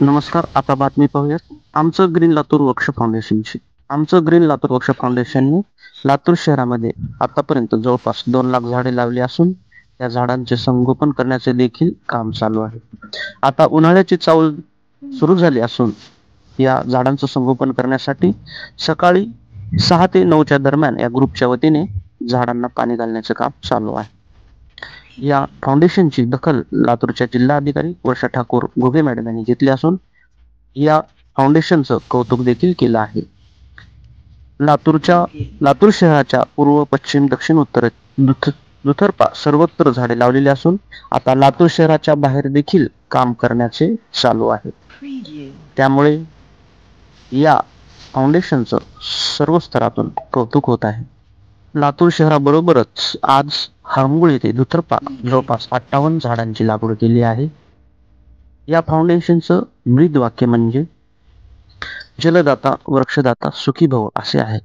नमस्कार. आता बातमी पाहूयात. आमचं ग्रीन लातूर वर्कशॉप फाउंडेशनची. आमचं ग्रीन लातूर वर्कशॉप फाउंडेशनने लातूर शहरामध्ये आतापर्यंत जवळपास 2 लाख झाडे लावली असून त्या झाडांचे संगोपन करण्याचे देखील काम चालू आहे. आता उन्हाळ्याची चाहूल सुरू झाली असून या झाडांचं संगोपन करण्यासाठी सकाळी 6 ते 9च्या दरम्यान या ग्रुपच्या वतीने झाडांना पाणी घालण्याचं काम चालू आहे. या फाउंडेशनची दखल लातूरच्या जिल्हाधिकारी वर्षा ठाकूर घुगे मॅडम यांनी घेतली असून या फाउंडेशनचं कौतुक देखील केलं आहे. लातूर शहराच्या पूर्व, पश्चिम, दक्षिण, उत्तर दुतर्फा सर्वत्र झाडे लावलेली असून आता लातूर शहराच्या बाहेर देखील काम करण्याचे चालू आहे. त्यामुळे या फाउंडेशनचं सर्व स्तरातून कौतुक होत आहे. लातूर शहराबरोबरच आज हरंगुळ येथे दुतर्फा जवळपास 58 झाडांची लागवड केली आहे. या फाउंडेशनचं ब्रीद वाक्य म्हणजे जलदाता वृक्षदाता सुखी भव असे आहे.